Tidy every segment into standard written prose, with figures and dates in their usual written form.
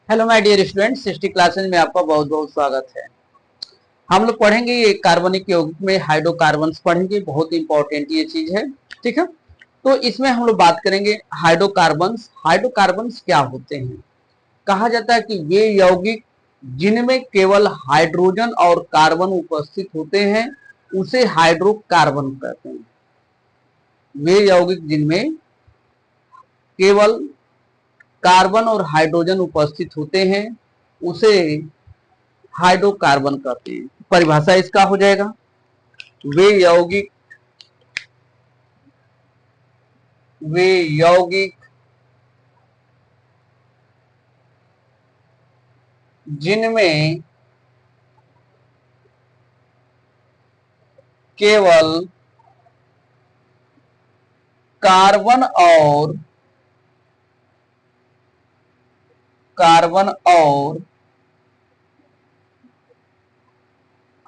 Hello my dear student, 60 classes में आपका बहुत बहुत स्वागत है। हम लोग पढ़ेंगे ये कार्बनिक यौगिक में हाइड्रोकार्बन्स पढ़ेंगे, बहुत इंपॉर्टेंट ये चीज है। ठीक है, तो इसमें हम लोग बात करेंगे हाइड्रोकार्बन्स। हाइड्रोकार्बन्स क्या होते हैं? कहा जाता है कि वे यौगिक जिनमें केवल हाइड्रोजन और कार्बन उपस्थित होते हैं उसे हाइड्रोकार्बन कहते हैं। वे यौगिक जिनमें केवल कार्बन और हाइड्रोजन उपस्थित होते हैं उसे हाइड्रोकार्बन कहते हैं। परिभाषा इसका हो जाएगा, वे यौगिक वे यौगिक जिनमें केवल कार्बन और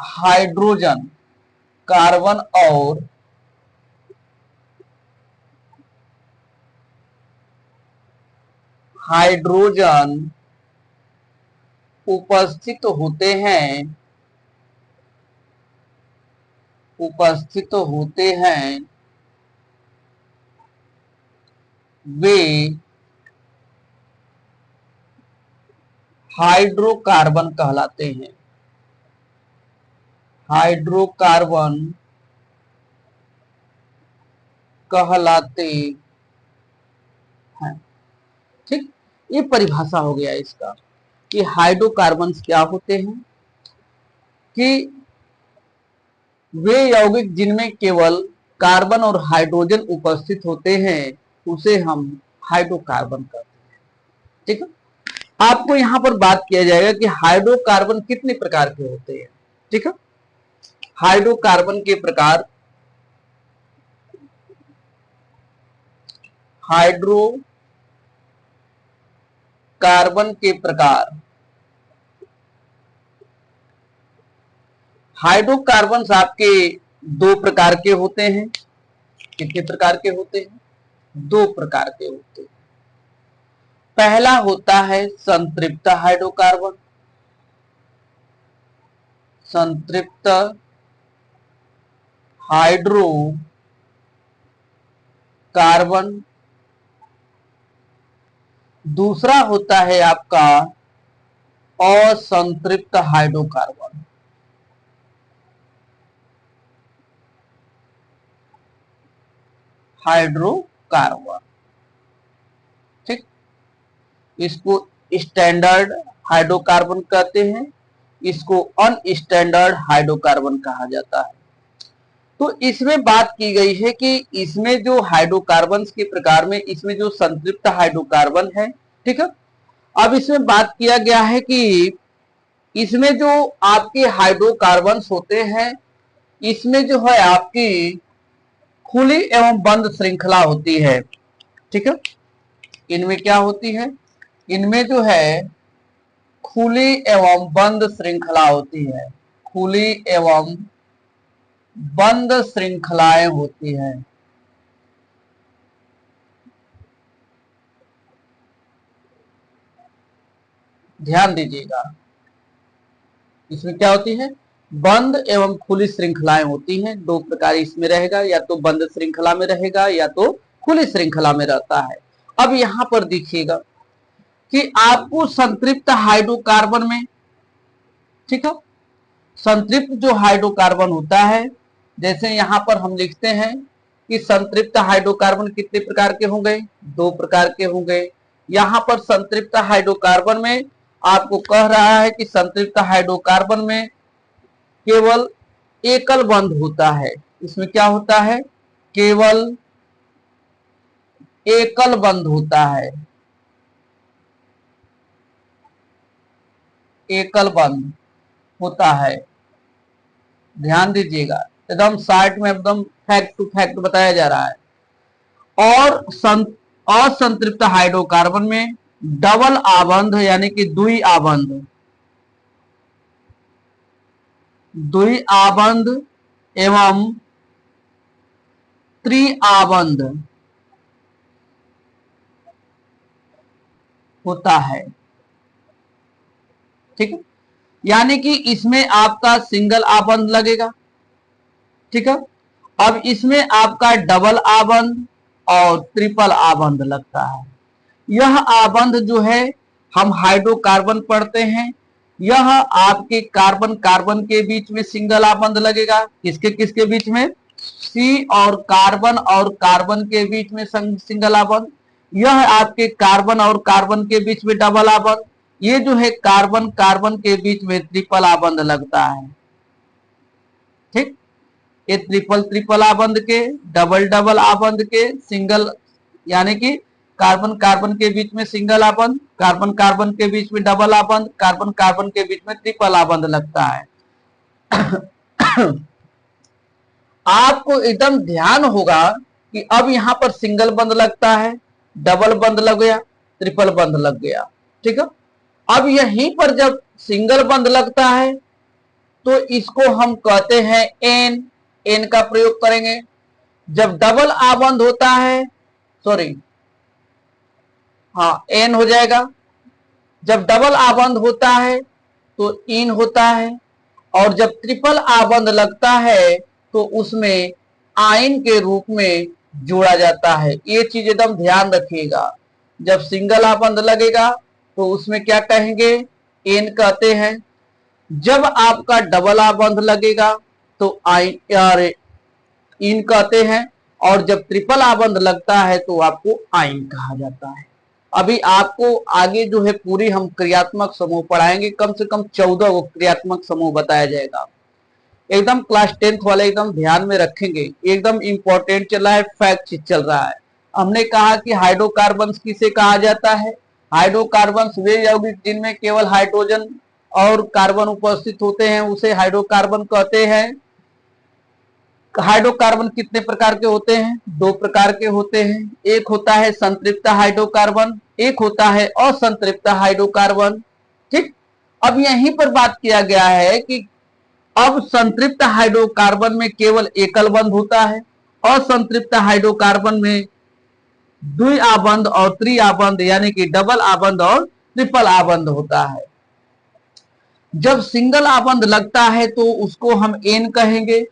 हाइड्रोजन कार्बन और हाइड्रोजन उपस्थित होते हैं वे हाइड्रोकार्बन कहलाते हैं। हाइड्रोकार्बन कहलाते हैं। ठीक, ये परिभाषा हो गया इसका कि हाइड्रोकार्बन्स क्या होते हैं। कि वे यौगिक जिनमें केवल कार्बन और हाइड्रोजन उपस्थित होते हैं उसे हम हाइड्रोकार्बन कहते हैं। ठीक है, आपको यहां पर बात किया जाएगा कि हाइड्रोकार्बन कितने प्रकार के होते हैं। ठीक है, हाइड्रोकार्बन के प्रकार, हाइड्रोकार्बन के प्रकार, हाइड्रोकार्बन्स आपके दो प्रकार के होते हैं। कितने प्रकार के होते हैं? दो प्रकार के होते हैं। पहला होता है संतृप्त हाइड्रोकार्बन। संतृप्त हाइड्रोकार्बन। दूसरा होता है आपका असंतृप्त हाइड्रोकार्बन। हाइड्रोकार्बन, ठीक, इसको स्टैंडर्ड हाइड्रोकार्बन कहते हैं, इसको अनस्टैंडर्ड हाइड्रोकार्बन कहा जाता है। तो इसमें बात की गई है कि इसमें जो हाइड्रोकार्बन के प्रकार में इसमें जो संतृप्त हाइड्रोकार्बन है, ठीक है, अब इसमें बात किया गया है कि इसमें जो आपके हाइड्रोकार्बन्स होते हैं इसमें जो है आपकी खुली एवं बंद श्रृंखला होती है। ठीक है, इनमें क्या होती है? इनमें जो है खुली एवं बंद श्रृंखला होती है। खुली एवं बंद श्रृंखलाएं होती हैं। ध्यान दीजिएगा, इसमें क्या होती है? बंद एवं खुली श्रृंखलाएं होती हैं। दो प्रकार इसमें रहेगा, या तो बंद श्रृंखला में रहेगा या तो खुली श्रृंखला में रहता है। अब यहां पर देखिएगा कि आपको संतृप्त हाइड्रोकार्बन में, ठीक है, संतृप्त जो हाइड्रोकार्बन होता है, जैसे यहां पर हम लिखते हैं कि संतृप्त हाइड्रोकार्बन कितने प्रकार के होंगे? दो प्रकार के होंगे। यहां पर संतृप्त हाइड्रोकार्बन में आपको कह रहा है कि संतृप्त हाइड्रोकार्बन में केवल एकल बंध होता है। इसमें क्या होता है? केवल एकल बंध होता है। एकल बंध होता है। ध्यान दीजिएगा, एकदम शार्ट में, एकदम फैक्ट टू फैक्ट बताया जा रहा है। और असंतृप्त हाइड्रोकार्बन में डबल आबंध यानी कि द्वि आबंध, द्वि आबंध एवं त्रि आबंध होता है। ठीक है, यानी कि इसमें आपका सिंगल आबंध लगेगा। ठीक है, अब इसमें आपका डबल आबंध और ट्रिपल आबंध लगता है। यह आबंध जो है हम हाइड्रोकार्बन पढ़ते हैं, यह आपके कार्बन कार्बन के बीच में सिंगल आबंध लगेगा। किसके किसके बीच में? सी और कार्बन के बीच में सिंगल आबंध। यह आपके कार्बन और कार्बन के बीच में डबल आबंध। ये जो है कार्बन कार्बन के बीच में ट्रिपल आबंध लगता है। ठीक, ये ट्रिपल ट्रिपल आबंध के, डबल डबल आबंध के, सिंगल यानी कि कार्बन कार्बन के बीच में सिंगल आबंध, कार्बन कार्बन के बीच में डबल आबंध, कार्बन कार्बन के बीच में ट्रिपल आबंध लगता है। आपको एकदम ध्यान होगा कि अब यहां पर सिंगल बंध लगता है, डबल बंध लग गया, ट्रिपल बंध लग गया। ठीक है, अब यहीं पर जब सिंगल बंध लगता है तो इसको हम कहते हैं एन, एन का प्रयोग करेंगे। जब डबल आबंध होता है, सॉरी हाँ एन हो जाएगा। जब डबल आबंध होता है तो इन होता है, और जब ट्रिपल आबंध लगता है तो उसमें आइन के रूप में जोड़ा जाता है। ये चीज एकदम ध्यान रखिएगा। जब सिंगल आबंध लगेगा तो उसमें क्या कहेंगे? एन कहते हैं। जब आपका डबल आबंध लगेगा तो आइन यार इन कहते हैं, और जब ट्रिपल आबंध लगता है तो आपको आइन कहा जाता है। अभी आपको आगे जो है पूरी हम क्रियात्मक समूह पढ़ाएंगे, कम से कम 14 को क्रियात्मक समूह बताया जाएगा। एकदम क्लास 10th वाले एकदम ध्यान में रखेंगे, एकदम इंपॉर्टेंट चल रहा है, फैक्ट चल रहा है। हमने कहा कि हाइड्रोकार्बन्स किसे कहा जाता है? हाइड्रोकार्बन्स वे यौगिक जिनमें केवल हाइड्रोजन और कार्बन उपस्थित होते हैं उसे हाइड्रोकार्बन कहते हैं। हाइड्रोकार्बन कितने प्रकार के होते हैं? 2 प्रकार के होते हैं। एक होता है संतृप्त हाइड्रोकार्बन, एक होता है असंतृप्त हाइड्रोकार्बन। ठीक, अब यहीं पर बात किया गया है कि अब संतृप्त हाइड्रोकार्बन में केवल एकल बंध होता है, असंतृप्त हाइड्रोकार्बन में द्वि आबंध और त्रि आबंध यानी कि डबल आबंध और ट्रिपल आबंध होता है। जब सिंगल आबंध लगता है तो उसको हम एन कहेंगे,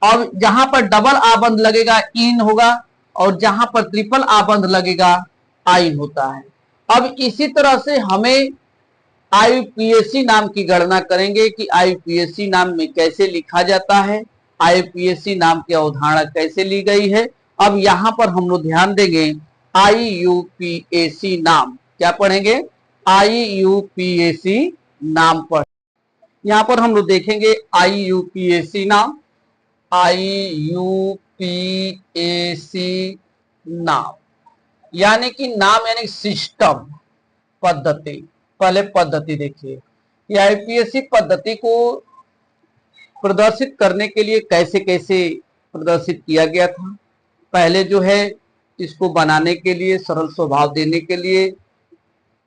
और जहां पर डबल आबंध लगेगा इन होगा, और जहां पर ट्रिपल आबंध लगेगा आइन होता है। अब इसी तरह से हमें आईयूपीएसी नाम की गणना करेंगे कि आईयूपीएसी नाम में कैसे लिखा जाता है, आईयूपीएसी नाम की अवधारणा कैसे ली गई है। अब यहां पर हम लोग ध्यान देंगे आईयूपीएसी नाम, क्या पढ़ेंगे? आईयूपीएसी नाम पर यहां पर हम लोग देखेंगे आईयूपीएसी नाम, आईयूपीएसी नाम यानी कि नाम यानी सिस्टम, पद्धति। पहले पद्धति देखिए, ये आईपीएसी पद्धति को प्रदर्शित करने के लिए कैसे कैसे प्रदर्शित किया गया था। पहले जो है इसको बनाने के लिए, सरल स्वभाव देने के लिए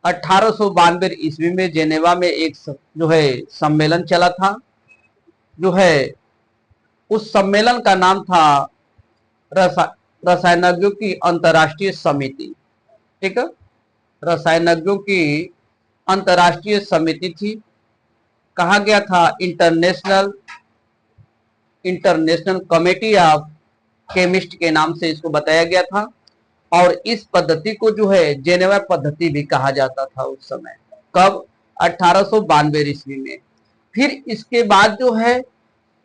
1892 ईस्वी में जेनेवा में एक जो है सम्मेलन चला था। जो है उस सम्मेलन का नाम था रसायनज्ञों की अंतर्राष्ट्रीय समिति। ठीक है, रसायनज्ञों की अंतर्राष्ट्रीय समिति थी। कहा गया था इंटरनेशनल कमेटी ऑफ केमिस्ट के नाम से इसको बताया गया था, और इस पद्धति को जो है जेनेवा पद्धति भी कहा जाता था उस समय। कब? 1892 ईस्वी में। फिर इसके बाद जो है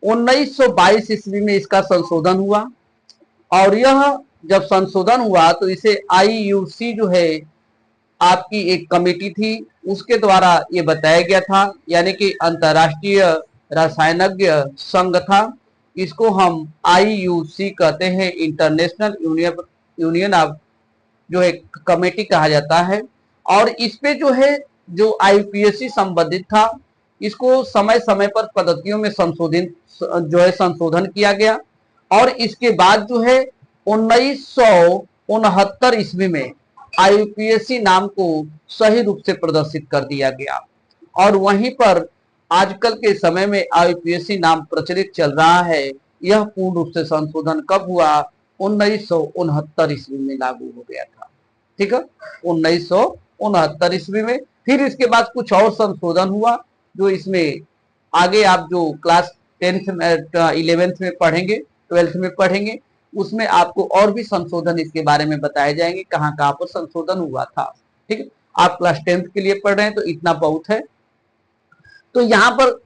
1922 ईस्वी में इसका संशोधन हुआ, और यह जब संशोधन हुआ तो इसे आईयूसी जो है आपकी एक कमेटी थी उसके द्वारा ये बताया गया था, यानी कि अंतर्राष्ट्रीय रसायनज्ञ संघ था। इसको हम आईयूसी कहते हैं, इंटरनेशनल यूनियन ऑफ जो है कमेटी कहा जाता है। और इस पे जो है जो आईयूपीएसी संबंधित था, इसको समय समय पर पद्धतियों में संशोधन किया गया, और इसके बाद जो है 1969 ईस्वी में आईयूपीएसी नाम को सही रूप से प्रदर्शित कर दिया गया, और वहीं पर आजकल के समय में आईयूपीएसी नाम प्रचलित चल रहा है। यह पूर्ण रूप से संशोधन कब हुआ? 1969 ईस्वी में लागू हो गया था। ठीक है, 1969 ईस्वी में। फिर इसके बाद कुछ और संशोधन हुआ, जो इसमें आगे आप जो क्लास 10th में 11th में पढ़ेंगे, 12th में पढ़ेंगे, उसमें आपको और भी संशोधन इसके बारे में बताए जाएंगे, कहाँ कहाँ पर संशोधन हुआ था। ठीक है, आप क्लास 10th के लिए पढ़ रहे हैं तो इतना बहुत है। तो यहाँ पर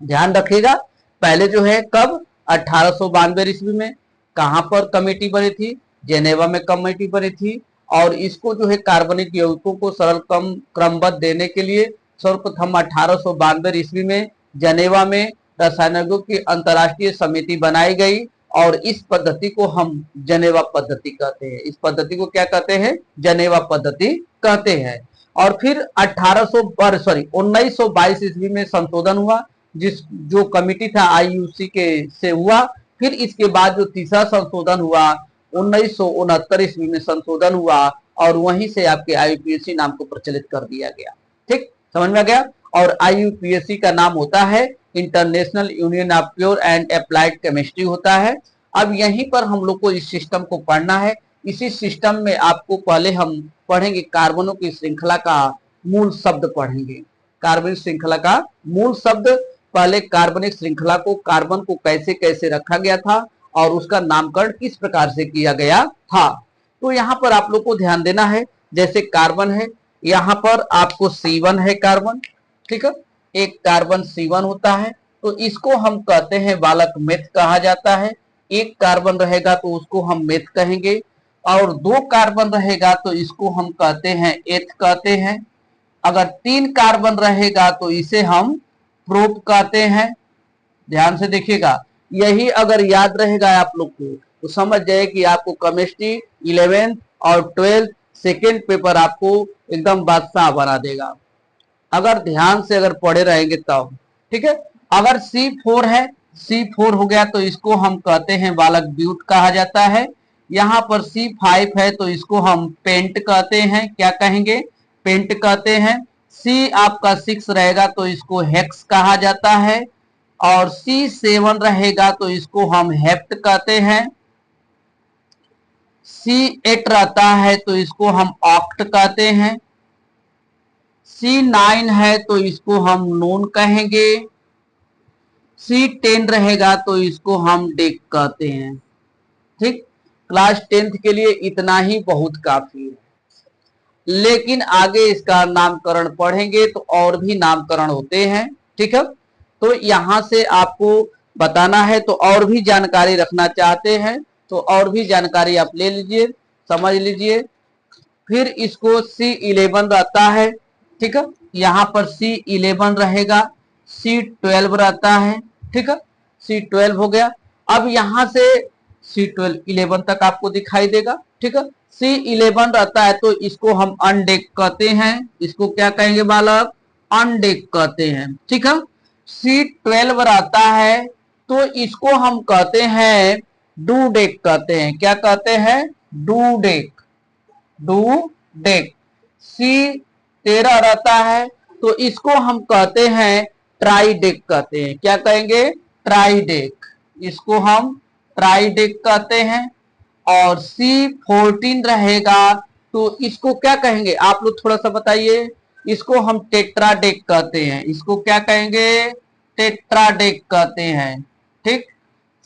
ध्यान रखिएगा, पहले जो है कब 1892 ईस्वी में कहां पर कमेटी बनी थी, जेनेवा में कमेटी बनी थी, और इसको जो है कार्बनिक यौगिकों को सरल क्रमबद्ध देने के लिए सर्वप्रथम 1892 ईस्वी में जेनेवा में रसायनज्ञों की अंतर्राष्ट्रीय समिति बनाई गई, और इस पद्धति को हम जेनेवा पद्धति कहते हैं। इस पद्धति को क्या कहते हैं, जेनेवा पद्धति कहते हैं। और फिर 1922 ईस्वी में संशोधन हुआ, जो कमिटी था आईयूसी के से हुआ। फिर इसके बाद जो तीसरा संशोधन हुआ 1969 ईस्वी में संशोधन हुआ, और वहीं से आपके आईयूपीएसी नाम को प्रचलित कर दिया गया। ठीक, समझ में आ गया। और आईयूपीएसी का नाम होता है international union of pure and applied chemistry होता है। अब यहीं पर हम लोग को इस सिस्टम को पढ़ना है। इसी सिस्टम में आपको पहले हम पढ़ेंगे कार्बनों की श्रृंखला का मूल शब्द पढ़ेंगे। कार्बनिक श्रृंखला का मूल शब्द, पहले कार्बनिक श्रृंखला को, कार्बन को कैसे कैसे रखा गया था और उसका नामकरण किस प्रकार से किया गया था। तो यहाँ पर आप लोग को ध्यान देना है, जैसे कार्बन है, यहाँ पर आपको C1 है कार्बन, ठीक है, एक कार्बन C1 होता है, तो इसको हम कहते हैं बालक मेथ कहा जाता है। एक कार्बन रहेगा तो उसको हम मेथ कहेंगे, और 2 कार्बन रहेगा तो इसको हम कहते हैं एथ कहते हैं। अगर 3 कार्बन रहेगा तो इसे हम प्रोप कहते हैं। ध्यान से देखिएगा, यही अगर याद रहेगा आप लोग को तो समझ जाए कि आपको केमिस्ट्री 11th और 12th सेकेंड पेपर आपको एकदम बादशाह बना देगा, अगर ध्यान से अगर पढ़े रहेंगे तब। ठीक है, अगर C4 है, C4 हो गया तो इसको हम कहते हैं बालक ब्यूट कहा जाता है। यहाँ पर C5 है तो इसको हम पेंट कहते हैं, क्या कहेंगे, पेंट कहते हैं। C आपका 6 रहेगा तो इसको हेक्स कहा जाता है, और C7 रहेगा तो इसको हम हेप्ट कहते हैं। C8 रहता है तो इसको हम ऑक्ट कहते हैं। C9 है तो इसको हम नोन कहेंगे। C10 रहेगा तो इसको हम डेक कहते हैं। ठीक, क्लास 10th के लिए इतना ही बहुत काफी है, लेकिन आगे इसका नामकरण पढ़ेंगे तो और भी नामकरण होते हैं। ठीक है, तो यहां से आपको बताना है, तो और भी जानकारी रखना चाहते हैं तो और भी जानकारी आप ले लीजिए, समझ लीजिए। फिर इसको C11 रहता है, ठीक है, यहाँ पर C11 रहेगा, C12 रहता है, ठीक है, C12 हो गया। अब यहां से C12 11 तक आपको दिखाई देगा, ठीक है। C11 रहता है तो इसको हम अनडेक कहते हैं, इसको क्या कहेंगे बालक, अनडेक कहते हैं, ठीक है। C12 रहता है तो इसको हम कहते हैं डू डेक कहते हैं, क्या कहते हैं, do deck, do deck. C13 रहता है तो इसको हम कहते हैं ट्राई डेक कहते हैं, क्या कहेंगे, ट्राई डेक, इसको हम ट्राई डेक कहते हैं। और C14 रहेगा तो इसको क्या कहेंगे, आप लोग थोड़ा सा बताइए, इसको हम टेट्रा डेक कहते हैं, इसको क्या कहेंगे, टेट्रा डेक कहते हैं, ठीक।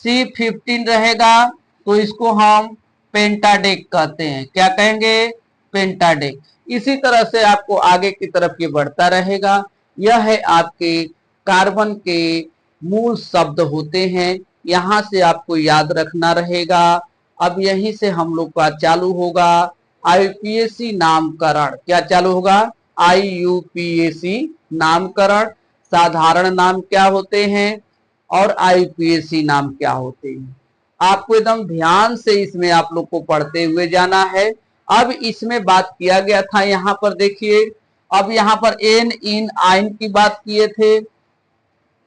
C15 रहेगा तो इसको हम पेंटाडेक कहते हैं, क्या कहेंगे, पेंटाडेक। इसी तरह से आपको आगे की तरफ ये बढ़ता रहेगा। यह है आपके कार्बन के मूल शब्द होते हैं, यहां से आपको याद रखना रहेगा। अब यहीं से हम लोग का चालू होगा आईयूपीएसी नामकरण, क्या चालू होगा, आईयूपीएसी नामकरण। साधारण नाम क्या होते हैं और आईयूपीएसी नाम क्या होते हैं, आपको एकदम ध्यान से इसमें आप लोग को पढ़ते हुए जाना है। अब इसमें बात किया गया था, यहाँ पर देखिए, अब यहाँ पर एन इन आइन की बात किए थे।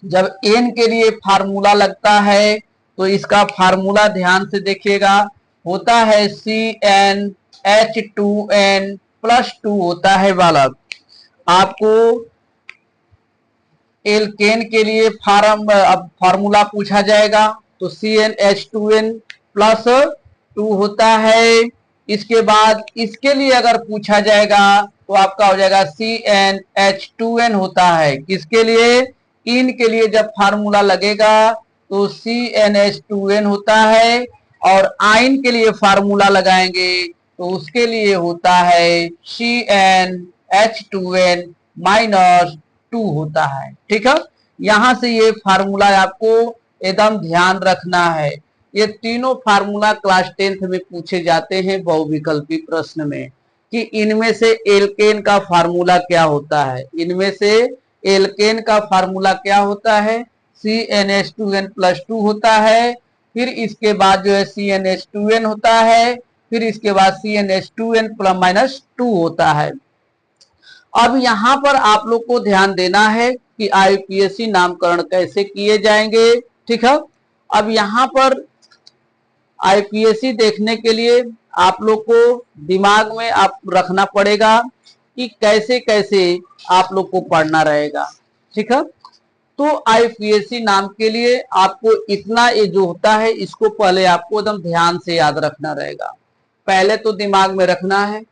जब एन के लिए फार्मूला लगता है तो इसका फार्मूला ध्यान से देखिएगा, होता है CnH2n+2 होता है बालक। आपको एल्केन के लिए फार्मूला पूछा जाएगा तो CnH2n+2 होता है। इसके बाद इसके लिए अगर पूछा जाएगा तो आपका हो जाएगा CnH2n होता है। किसके लिए? इन के लिए जब फार्मूला लगेगा तो CnH2n होता है, और आइन के लिए फार्मूला लगाएंगे तो उसके लिए होता है CnH2n माइनस 2 होता है। ठीक है, यहां से ये फार्मूला आपको एकदम ध्यान रखना है। ये तीनों फार्मूला क्लास 10th में पूछे जाते हैं बहुविकल्पी प्रश्न में, कि इनमें से एल्केन का फार्मूला क्या होता है। इनमें से एल्केन का फार्मूला क्या होता है? CnH2n+2 होता है, फिर इसके बाद जो है CnH2n होता है, फिर इसके बाद CnH2n+-2 होता है। अब यहां पर आप लोग को ध्यान देना है कि IUPAC नामकरण कैसे किए जाएंगे। ठीक है, अब यहां पर IUPAC देखने के लिए आप लोग को दिमाग में आप रखना पड़ेगा कि कैसे कैसे आप लोग को पढ़ना रहेगा। ठीक है, तो IUPAC नाम के लिए आपको इतना ये जो होता है इसको पहले आपको एकदम ध्यान से याद रखना रहेगा। पहले तो दिमाग में रखना है,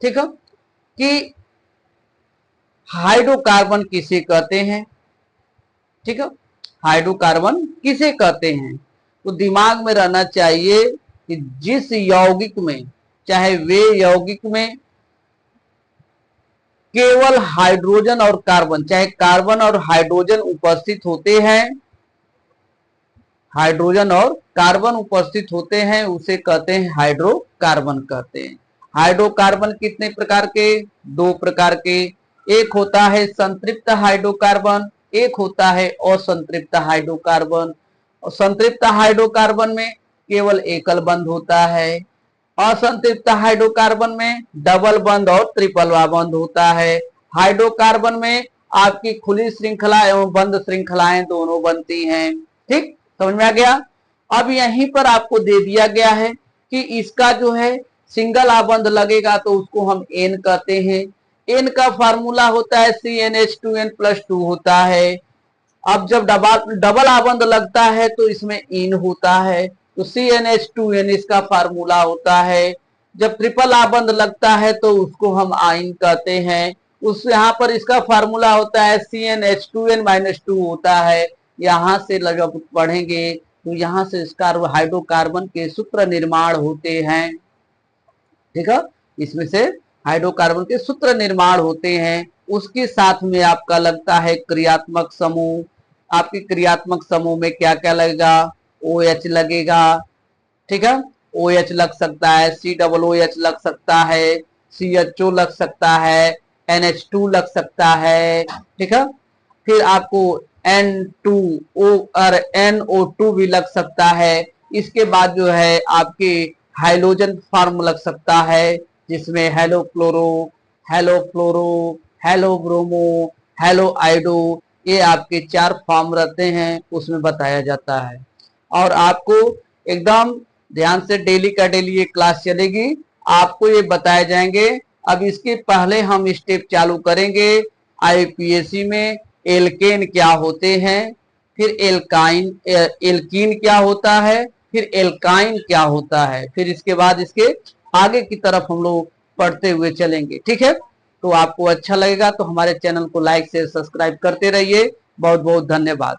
ठीक है, कि हाइड्रोकार्बन किसे कहते हैं। ठीक है, हाइड्रोकार्बन किसे कहते हैं, तो दिमाग में रहना चाहिए कि जिस यौगिक में, चाहे वे यौगिक में केवल हाइड्रोजन और कार्बन, चाहे कार्बन और हाइड्रोजन उपस्थित होते हैं, हाइड्रोजन और कार्बन उपस्थित होते हैं, उसे कहते हैं हाइड्रोकार्बन कहते हैं। हाइड्रोकार्बन कितने प्रकार के? 2 प्रकार के। एक होता है संतृप्त हाइड्रोकार्बन, एक होता है असंतृप्त हाइड्रोकार्बन। और संतृप्त हाइड्रोकार्बन में केवल एकल बंध होता है, असंतृप्त हाइड्रोकार्बन में डबल बंध और ट्रिपल बंध होता है। हाइड्रोकार्बन में आपकी खुली श्रृंखला एवं बंद श्रृंखलाएं दोनों बनती हैं। ठीक, समझ में आ गया। अब यहीं पर आपको दे दिया गया है कि इसका जो है सिंगल आबंध लगेगा तो उसको हम एन कहते हैं। एन का फार्मूला होता है CnH2n+2 होता है। अब जब डबल आबंध लगता है तो इसमें इन होता है, तो CnH2n इसका फार्मूला होता है। जब ट्रिपल आबंध लगता है तो उसको हम आइन कहते हैं। उस यहाँ पर इसका फार्मूला होता है CnH2n-2 होता है। यहां से जब पढ़ेंगे तो यहां से हाइड्रोकार्बन के सूत्र निर्माण होते हैं। ठीक है, इसमें से हाइड्रोकार्बन के सूत्र निर्माण होते हैं। उसके साथ में आपका लगता है क्रियात्मक समूह। आपकी क्रियात्मक समूह में क्या क्या लगेगा? OH लगेगा। ठीक है, OH लग सकता है, COOH लग सकता है, CHO लग सकता है, NH2 लग सकता है। ठीक है, फिर आपको N2O और NO2 भी लग सकता है। इसके बाद जो है आपके हाइड्रोजन फॉर्म लग सकता है, जिसमें हेलो क्लोरो, हेलो फ्लोरो, हेलो ब्रोमो, हेलो आइडो, ये आपके 4 फॉर्म रहते हैं, उसमें बताया जाता है। और आपको एकदम ध्यान से डेली का डेली ये क्लास चलेगी, आपको ये बताए जाएंगे। अब इसके पहले हम स्टेप चालू करेंगे IUPAC में। एल्केन क्या होते हैं, फिर एल्कीन क्या होता है, फिर एल्काइन क्या होता है, फिर इसके बाद इसके आगे की तरफ हम लोग पढ़ते हुए चलेंगे। ठीक है, तो आपको अच्छा लगेगा तो हमारे चैनल को लाइक शेयर सब्सक्राइब करते रहिए। बहुत बहुत धन्यवाद।